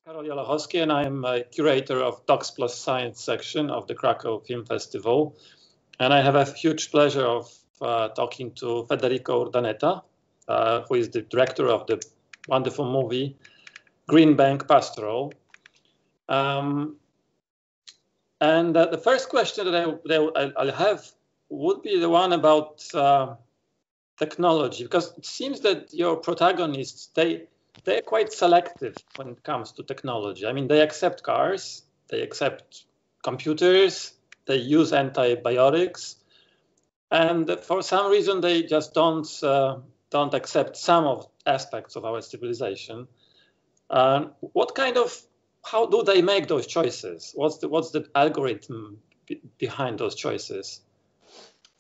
Karol Jalachowski, and I am a curator of Docs Plus Science section of the Krakow Film Festival. And I have a huge pleasure of talking to Federico Urdaneta, who is the director of the wonderful movie Green Bank Pastoral. And the first question that I'll have would be the one about technology, because it seems that your protagonists, they're quite selective when it comes to technology. I mean, they accept cars, they accept computers, they use antibiotics, and for some reason they just don't accept some of aspects of our civilization. How do they make those choices? What's the algorithm behind those choices?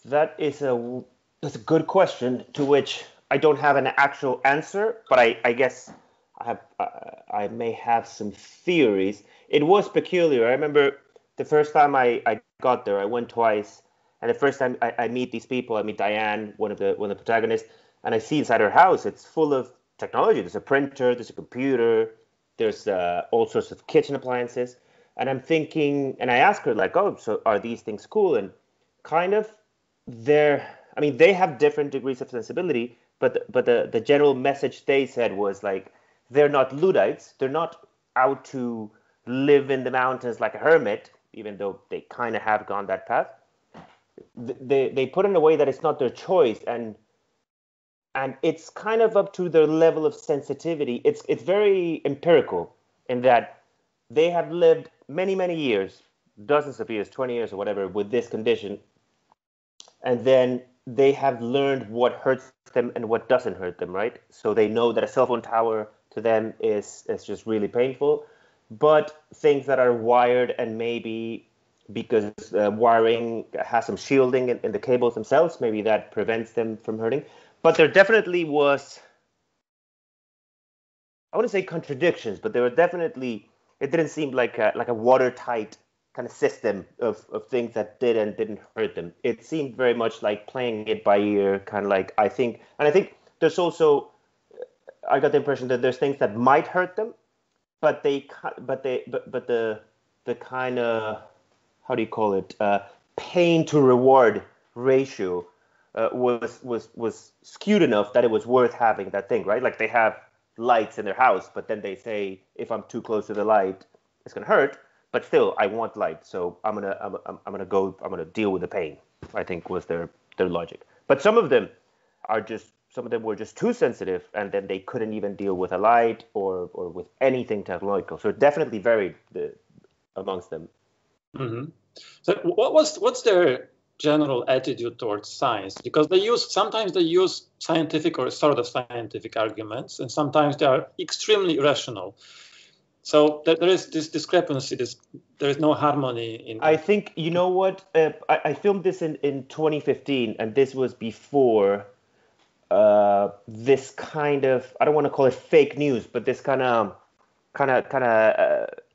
That's a good question to which I don't have an actual answer, but I guess I may have some theories. It was peculiar. I remember the first time I got there, I went twice, and the first time I meet these people, I meet Diane, one of the protagonists, and I see inside her house, it's full of technology. There's a printer, there's a computer, there's all sorts of kitchen appliances, and I'm thinking, and I ask her like, oh, so are these things cool? And kind of they have different degrees of sensibility, but the general message they said was like, they're not Luddites. They're not out to live in the mountains like a hermit, even though they kind of have gone that path. They put it in a way that it's not their choice, and it's kind of up to their level of sensitivity. It's very empirical in that they have lived many years, dozens of years, 20 years or whatever, with this condition, and then they have learned what hurts them and what doesn't hurt them, right? So they know that a cell phone tower to them is just really painful, but things that are wired, and maybe because wiring has some shielding in the cables themselves, maybe that prevents them from hurting. But there definitely was, I wouldn't say contradictions, but there were definitely, it didn't seem like a watertight kind of system of things that did and didn't hurt them. It seemed very much like playing it by ear, kind of like, I think there's also, I got the impression that there's things that might hurt them, but the kind of, how do you call it, pain to reward ratio was skewed enough that it was worth having that thing, right? Like they have lights in their house, but then they say, if I'm too close to the light, it's gonna hurt. But still, I want light, so I'm gonna deal with the pain, I think was their logic. But some of them were just too sensitive, and then they couldn't even deal with a light or with anything technological. So it definitely varied amongst them. Mm-hmm. So what's their general attitude towards science? Because sometimes they use scientific or sort of scientific arguments, and sometimes they are extremely irrational. So there is this discrepancy. There is no harmony in. I think, you know what? I filmed this in 2015, and this was before this kind of, I don't want to call it fake news, but this kind of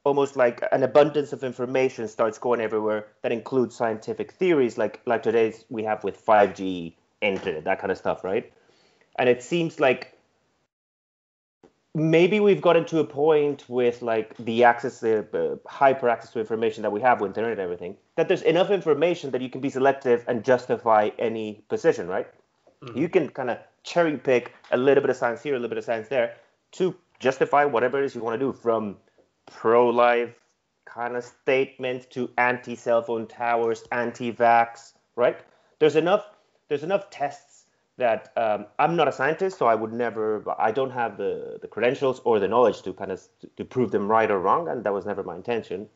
almost like an abundance of information starts going everywhere that includes scientific theories, like today's we have with 5G, internet, that kind of stuff, right? And it seems like maybe we've gotten to a point with like the hyper access to information that we have with internet and everything, that there's enough information that you can be selective and justify any position, right? Mm-hmm. You can kind of cherry pick a little bit of science here, a little bit of science there to justify whatever it is you want to do, from pro-life kind of statements to anti-cell phone towers, anti-vax, right? There's enough tests that I'm not a scientist, so I don't have the credentials or the knowledge to prove them right or wrong, and that was never my intention.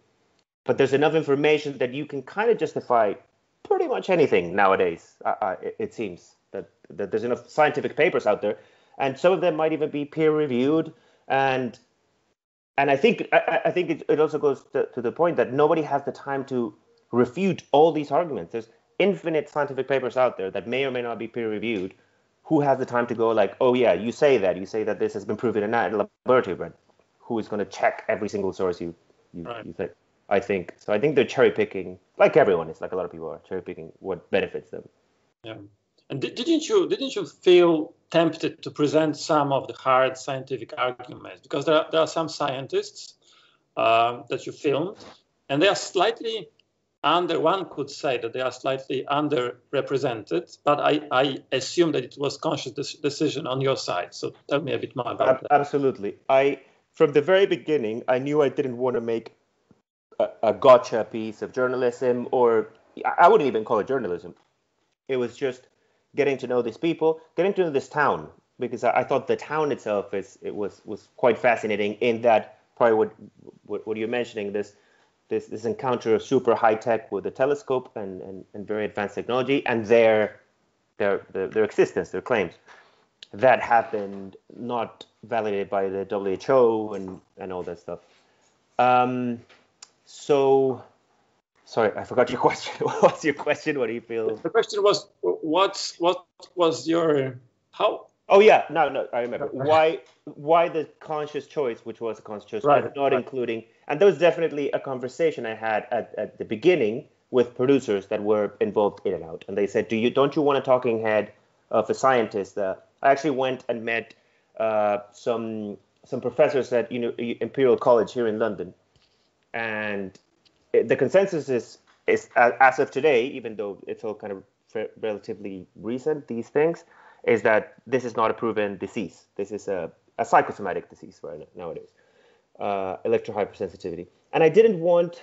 But there's enough information that you can kind of justify pretty much anything nowadays. It seems that there's enough scientific papers out there, and some of them might even be peer-reviewed, and I think it also goes to the point that nobody has the time to refute all these arguments. There's infinite scientific papers out there that may or may not be peer-reviewed. Who has the time to go like, oh yeah, you say that this has been proven in a laboratory, but who is going to check every single source you say? I think they're cherry-picking, like everyone is, like a lot of people are cherry-picking what benefits them. Yeah. And didn't you feel tempted to present some of the hard scientific arguments? Because there are some scientists that you filmed, and they are slightly one could say that they are slightly underrepresented, but I assume that it was conscious decision on your side. So tell me a bit more about that. Absolutely. From the very beginning, I knew I didn't want to make a gotcha piece of journalism, or I wouldn't even call it journalism. It was just getting to know these people, getting to know this town, because I thought the town itself was quite fascinating. In that, probably what you're mentioning, this encounter of super high tech with a telescope and very advanced technology, and their existence, their claims that have been not validated by the WHO and all that stuff. So, sorry, I forgot your question. What's your question? What do you feel? The question was, what was your how? Oh yeah, no, I remember. Why the conscious choice, which was a conscious choice, Right, not including, and there was definitely a conversation I had at the beginning with producers that were involved in and out, and they said, don't you want a talking head of a scientist? I actually went and met some professors at Imperial College here in London, and the consensus is as of today, even though it's all kind of relatively recent, these things, is that this is not a proven disease. This is a psychosomatic disease right nowadays, electrohypersensitivity. And I didn't want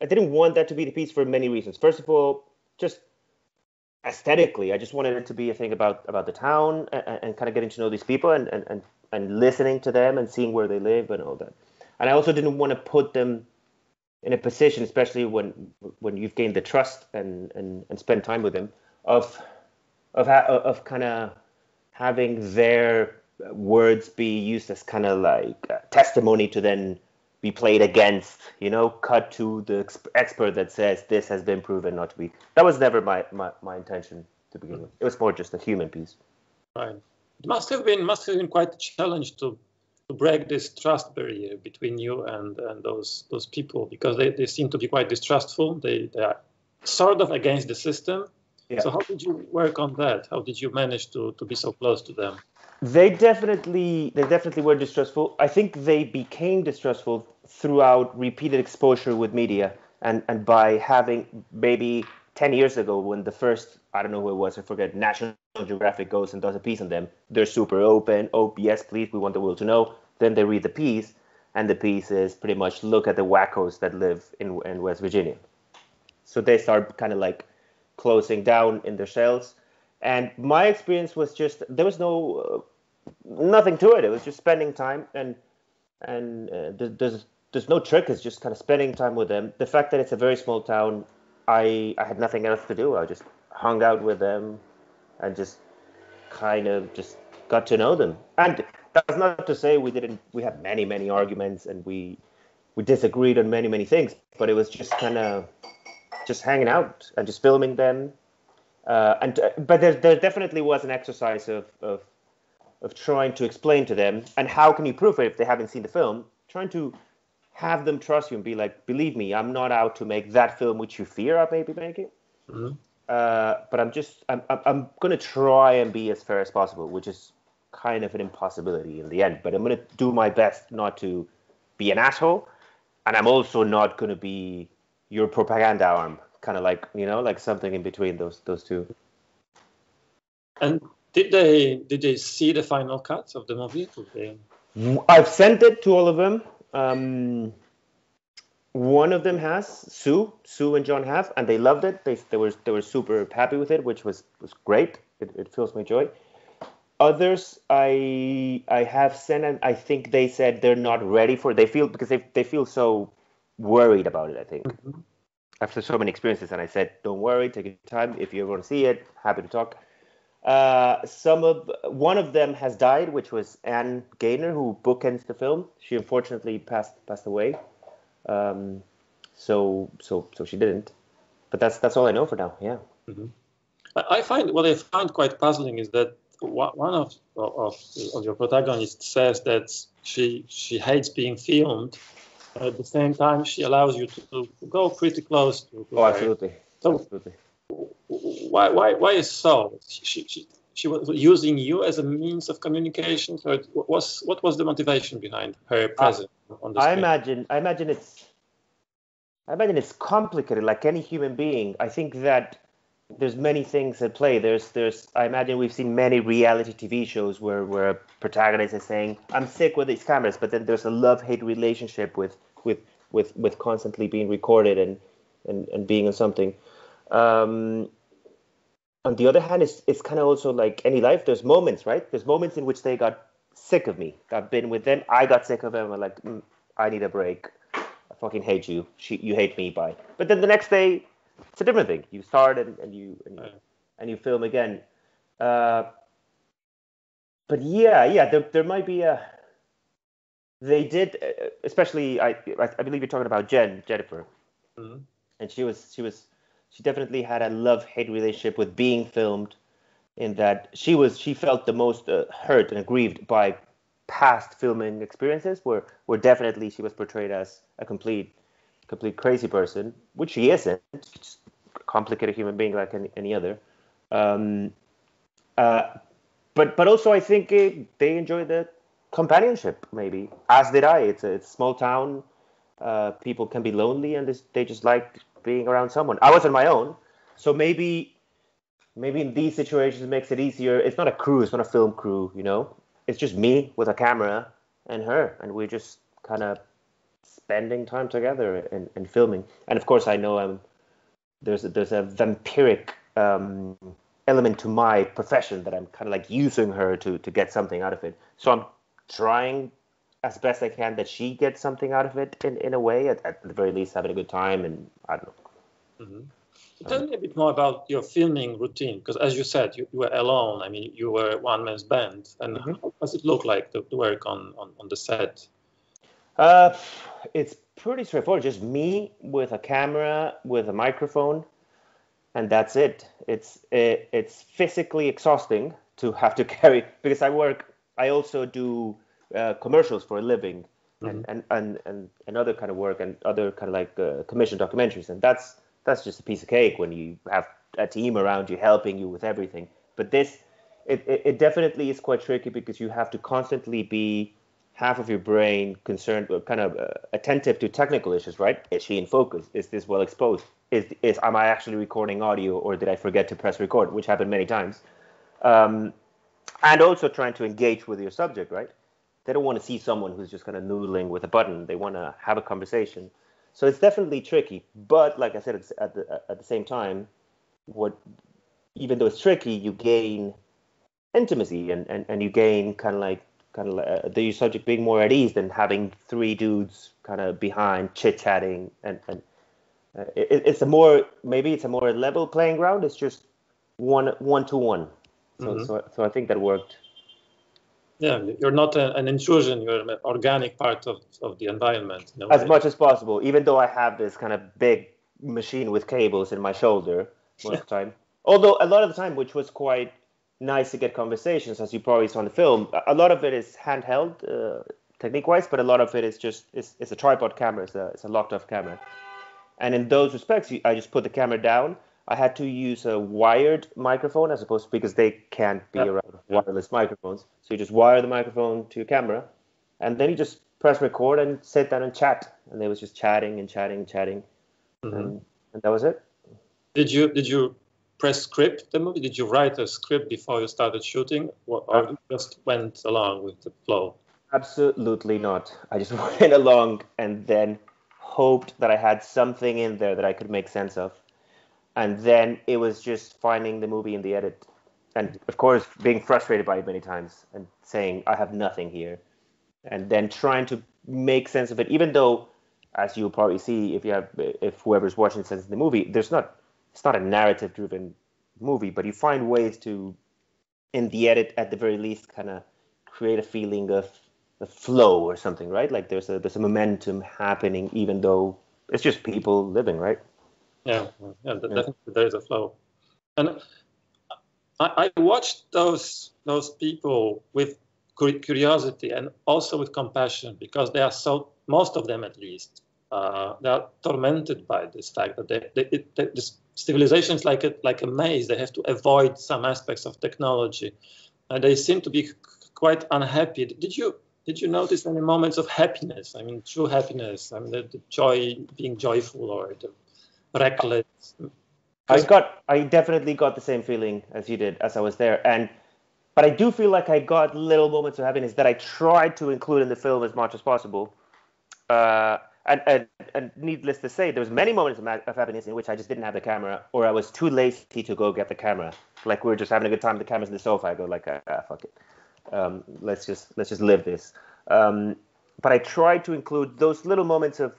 that to be the piece for many reasons. First of all, just aesthetically, I just wanted it to be a thing about the town and kind of getting to know these people and listening to them and seeing where they live and all that. And I also didn't want to put them in a position, especially when you've gained the trust and spend time with them, of kind of having their words be used as kind of like testimony to then be played against, cut to the expert that says this has been proven not to be. That was never my intention to begin with. It was more just a human piece. Right. It must have been quite a challenge to break this trust barrier between you and those people, because they seem to be quite distrustful. They are sort of against the system. Yeah. So how did you work on that? How did you manage to be so close to them? They definitely were distrustful. I think they became distrustful throughout repeated exposure with media and by having maybe 10 years ago when the first, I don't know who it was, I forget, National Geographic goes and does a piece on them. They're super open. Oh, yes, please, we want the world to know. Then they read the piece, and the piece is pretty much look at the wackos that live in West Virginia. So they start kind of like closing down in their shells. And my experience was just, there was nothing to it. It was just spending time, and there's no trick. It's just kind of spending time with them. The fact that it's a very small town, I had nothing else to do. I just hung out with them and just kind of just got to know them. And that's not to say we had many arguments and we disagreed on many things, but it was just kind of just hanging out and just filming them. But there definitely was an exercise of trying to explain to them, and how can you prove it if they haven't seen the film, trying to have them trust you and be like, believe me, I'm not out to make that film which you fear I may be making. Mm-hmm. But I'm going to try and be as fair as possible, which is kind of an impossibility in the end. But I'm going to do my best not to be an asshole, and I'm also not going to be your propaganda arm, kind of like, like something in between those two. And did they see the final cut of the movie? I've sent it to all of them. One of them has, Sue and John have, and they loved it. They were super happy with it, which was great. It fills my joy. Others I have sent, and I think they said they're not ready for it. Because they feel so worried about it, I think. Mm-hmm. After so many experiences, and I said, don't worry, take your time. If you ever want to see it, happy to talk. One of them has died, which was Anne Gaynor, who bookends the film. She unfortunately passed away. So she didn't. But that's all I know for now. Yeah. Mm-hmm. I find quite puzzling is that one of your protagonists says that she hates being filmed. At the same time, she allows you to go pretty close to her. Absolutely. So absolutely. Why is so? She was using you as a means of communication. So what was the motivation behind her presence? on the screen. I imagine it's complicated, like any human being. I think that there's many things at play. I imagine we've seen many reality TV shows where a protagonist is saying, "I'm sick with these cameras," but then there's a love-hate relationship with constantly being recorded and being on something. On the other hand, it's kind of also like any life. There's moments, right? There's moments in which they got sick of me. I've been with them. I got sick of them. I'm like, I need a break. I fucking hate you. You hate me. Bye. But then the next day, it's a different thing. You start and you film again. But there might be a. They did, especially I believe you're talking about Jennifer, Mm-hmm. and she definitely had a love-hate relationship with being filmed, in that she felt the most hurt and aggrieved by past filming experiences, where definitely she was portrayed as a complete crazy person, which she isn't. She's just a complicated human being like any other. But also I think they enjoy the companionship, maybe, as did I. It's a small town. People can be lonely, and they just like being around someone. I was on my own, so maybe in these situations it makes it easier. It's not a crew, it's not a film crew, It's just me with a camera and her, and we're just kind of spending time together and filming. And of course, I know there's a vampiric element to my profession, that I'm kind of like using her to get something out of it. So I'm trying as best I can that she gets something out of it in a way, at the very least having a good time, and I don't know. Mm-hmm. So tell me a bit more about your filming routine, because as you said, you were alone. I mean, you were a one-man band, and how does it look like to work on the set? It's pretty straightforward. Just me with a camera, with a microphone, and that's it. It's physically exhausting to have to carry, because I also do commercials for a living, and other kind of work, and other kind of like commissioned documentaries, and that's just a piece of cake when you have a team around you helping you with everything. But it definitely is quite tricky, because you have to constantly be half of your brain concerned, kind of attentive to technical issues, right? Is she in focus? Is this well exposed? Am I actually recording audio, or did I forget to press record, which happened many times? And also trying to engage with your subject, right? They don't want to see someone who's just kind of noodling with a button. They want to have a conversation. So it's definitely tricky. But like I said, it's at the same time, even though it's tricky, you gain intimacy, and you gain kind of like the subject being more at ease than having three dudes kind of behind chit-chatting, and it's a more level playing ground. It's just one to one. So I think that worked. Yeah, you're not an intrusion. You're an organic part of the environment. As much as possible, even though I have this kind of big machine with cables in my shoulder most of the time. Although a lot of the time, which was quite nice to get conversations, as you probably saw in the film, a lot of it is handheld, technique-wise, but a lot of it is just it's a tripod camera. It's a locked-off camera. And in those respects, I just put the camera down. I had to use a wired microphone, as opposed to, because they can't be around wireless microphones. So you just wire the microphone to your camera, and then you just press record and sit down and chat. And they was just chatting and chatting and chatting, and that was it. Did you press script the movie? Did you write a script before you started shooting, or you just went along with the flow? Absolutely not. I just went along and then hoped that I had something in there that I could make sense of. And then it was just finding the movie in the edit. And of course, being frustrated by it many times and saying, I have nothing here. And then trying to make sense of it, even though, as you'll probably see, if whoever's watching sense of the movie, it's not a narrative-driven movie, but you find ways to, in the edit, at the very least, kind of create a feeling of the flow or something, right? Like there's a momentum happening, even though it's just people living, right? Yeah, definitely there is a flow. And I watched those people with curiosity and also with compassion, because they are most of them at least, they are tormented by this fact that this civilization is like a maze. They have to avoid some aspects of technology, and they seem to be quite unhappy. Did you did you notice any moments of happiness? I mean, true happiness. I mean, the joy, being joyful, or the reckless. I definitely got the same feeling as you did as I was there, but I do feel like I got little moments of happiness that I tried to include in the film as much as possible. And needless to say, there was many moments of happiness in which I just didn't have the camera, or I was too lazy to go get the camera. Like we were just having a good time, the camera's in the sofa. I go like, fuck it, let's just live this. But I tried to include those little moments of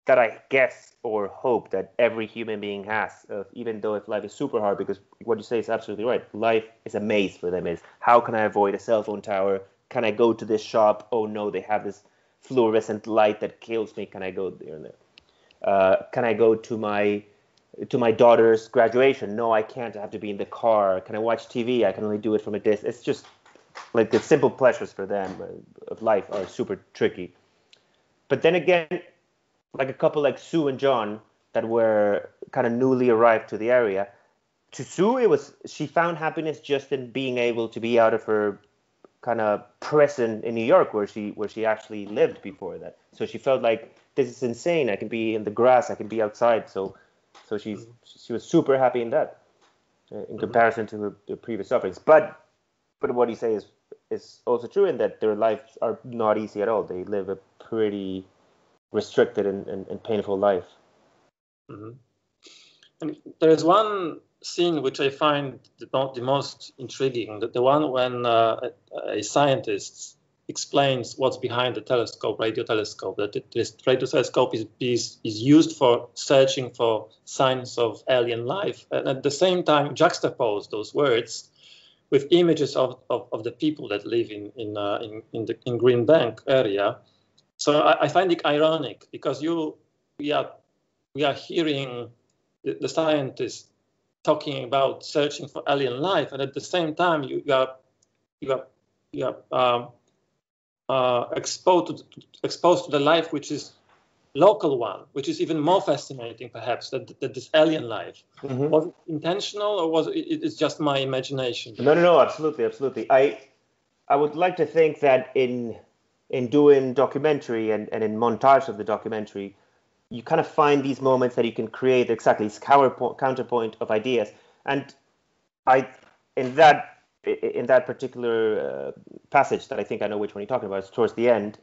that I guess or hope that every human being has, even though if life is super hard, because what you say is absolutely right. Life is a maze for them. Is how can I avoid a cell phone tower? Can I go to this shop? Oh no, they have this fluorescent light that kills me. Can I go there and there? Can I go to my daughter's graduation? No, I can't. I have to be in the car. Can I watch TV? I can only do it from a distance. It's just like the simple pleasures for them of life are super tricky. But then again, like a couple like Sue and John that were kind of newly arrived to the area. To Sue, she found happiness just in being able to be out of her kind of prison in New York where she actually lived before that. So she felt like this is insane. I can be in the grass. I can be outside. So she was super happy in that, in comparison to her previous sufferings. But what you say is also true in that their lives are not easy at all. They live a pretty restricted and painful life. Mm-hmm. And there is one scene which I find the most intriguing, the one when a scientist explains what's behind the radio telescope, that this radio telescope is used for searching for signs of alien life, and at the same time juxtapose those words with images of the people that live in Green Bank area. So I find it ironic because we are hearing the scientists talking about searching for alien life, and at the same time you are exposed to the life which is local one, which is even more fascinating perhaps than this alien life. Mm-hmm. Was it intentional, or was it's just my imagination? No, absolutely. I would like to think that in doing documentary and in montage of the documentary, you kind of find these moments that you can create exactly this counterpoint of ideas. And in that particular passage that I think I know which one you're talking about, it's towards the end.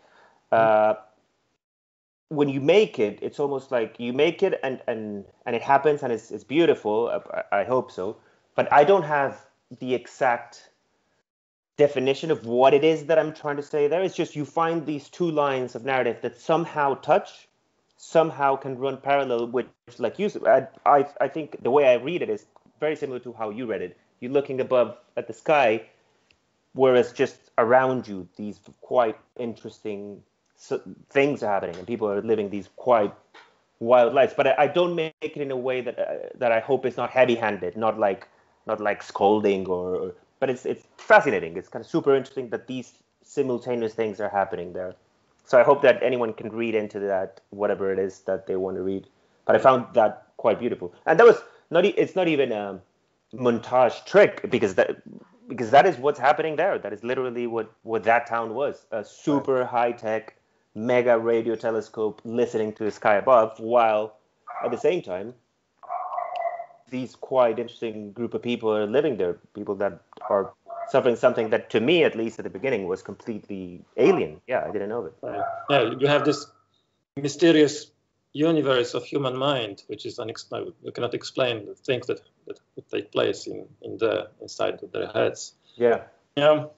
When you make it, it's almost like you make it and it happens and it's beautiful. I hope so. But I don't have the exact definition of what it is that I'm trying to say there. It's just you find these two lines of narrative that somehow touch, somehow can run parallel, which like you said, I think the way I read it is very similar to how you read it. You're looking above at the sky, whereas just around you, these quite interesting things are happening, and people are living these quite wild lives. But I don't make it in a way that I hope is not heavy-handed, not like scolding or. But it's fascinating. It's kind of super interesting that these simultaneous things are happening there. So I hope that anyone can read into that, whatever it is that they want to read. But I found that quite beautiful, and that was it's not even a montage trick because that is what's happening there. That is literally what that town was, a super high-tech mega radio telescope listening to the sky above, while at the same time these quite interesting group of people are living there, people that are suffering something that to me, at least at the beginning, was completely alien. Yeah, I didn't know it. Yeah, you have this mysterious universe of human mind, which is unexplainable. You cannot explain the things that take place inside of their heads. Yeah.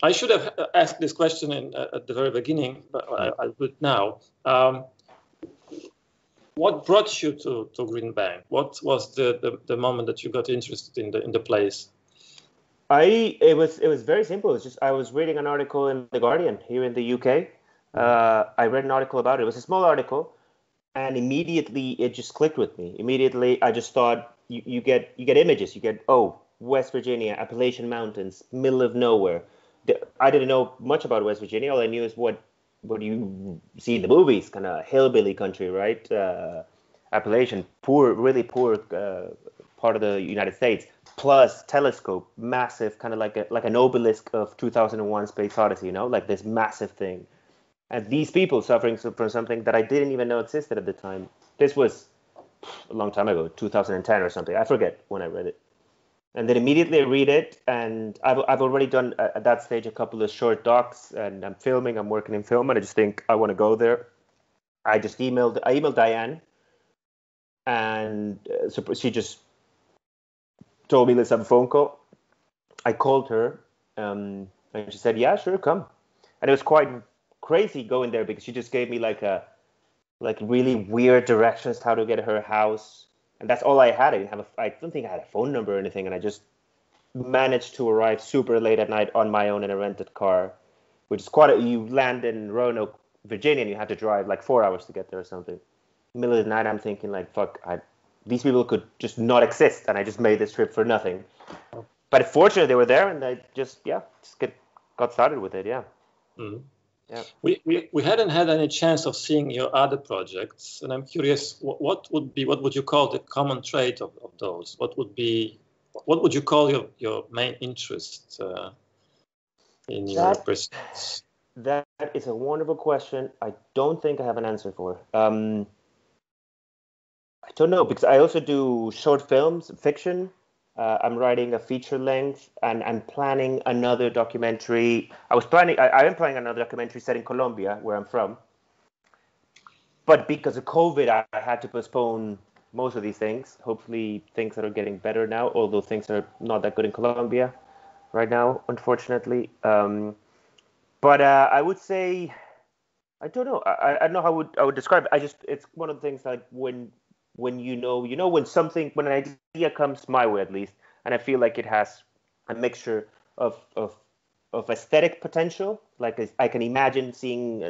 I should have asked this question at the very beginning, but I'll do it now. What brought you to Green Bank? What was the moment that you got interested in the place? It was very simple. It's just I was reading an article in The Guardian here in the UK. I read an article about it. It was a small article, and immediately it just clicked with me. Immediately I just thought you get images. You get West Virginia, Appalachian Mountains, middle of nowhere. I didn't know much about West Virginia. All I knew is what you see in the movies, kind of hillbilly country, right? Appalachian, really poor part of the United States. Plus telescope, massive, kind of like an obelisk of 2001: Space Odyssey, like this massive thing. and these people suffering from something that I didn't even know existed at the time. This was a long time ago, 2010 or something. I forget when I read it. And then immediately I read it, and I've already done at that stage a couple of short docs, and I'm working in film, and I just think I want to go there. I emailed Diane, and so she just told me, let's have a phone call. I called her, and she said, yeah, sure, come. And it was quite crazy going there because she just gave me like really weird directions how to get to her house. And that's all I had. I don't think I had a phone number or anything. And I just managed to arrive super late at night on my own in a rented car, which is you land in Roanoke, Virginia, and you have to drive like 4 hours to get there or something. Middle of the night, I'm thinking like, fuck, these people could just not exist. And I just made this trip for nothing. But fortunately, they were there, and I just got started with it. Yeah. Mm-hmm. Yeah. We hadn't had any chance of seeing your other projects, and I'm curious, what would you call the common trait of those? What would you call your main interest in your pursuits? That is a wonderful question. I don't think I have an answer for. I don't know, because I also do short films, fiction. I'm writing a feature length, and I'm planning another documentary. I am planning another documentary set in Colombia, where I'm from. But because of COVID, I had to postpone most of these things. Hopefully things are getting better now, although things are not that good in Colombia right now, unfortunately. But I would say, I don't know. I don't know how I would describe it. It's one of the things like when when an idea comes my way, at least, and I feel like it has a mixture of aesthetic potential. Like I can imagine seeing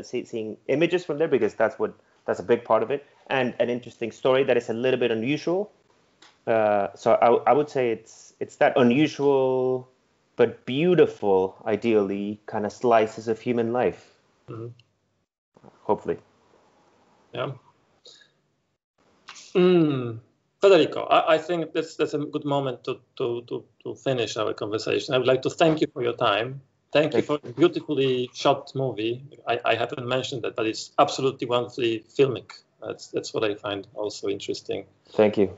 images from there, because that's a big part of it, and an interesting story that is a little bit unusual. So I would say it's that unusual but beautiful, ideally, kind of slices of human life. Mm-hmm. Hopefully. Yeah. Federico, I think that's a good moment to finish our conversation. I would like to thank you for your time. Thank you for a beautifully shot movie. I haven't mentioned that, but it's absolutely wonderfully filmic. That's what I find also interesting. Thank you.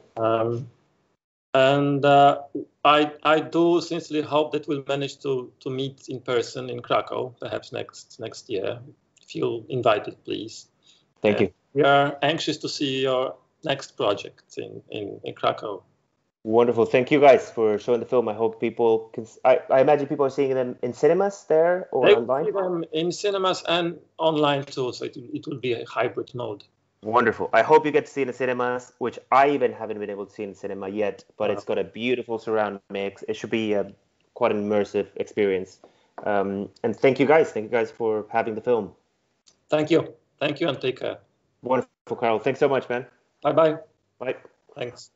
And I do sincerely hope that we'll manage to meet in person in Krakow, perhaps next year. If you're invited, please. Thank you. We are anxious to see your next project in Krakow. Wonderful. Thank you guys for showing the film. I hope people can. I imagine people are seeing them in cinemas there or They online. will see them in cinemas and online too, so it will be a hybrid mode. Wonderful. I hope you get to see it in the cinemas, which I even haven't been able to see in the cinema yet, but it's got a beautiful surround mix. It should be quite an immersive experience. And thank you guys. Thank you guys for having the film. Thank you. Thank you, and take care. Wonderful, Carl. Thanks so much, man. Bye-bye. Bye. Thanks.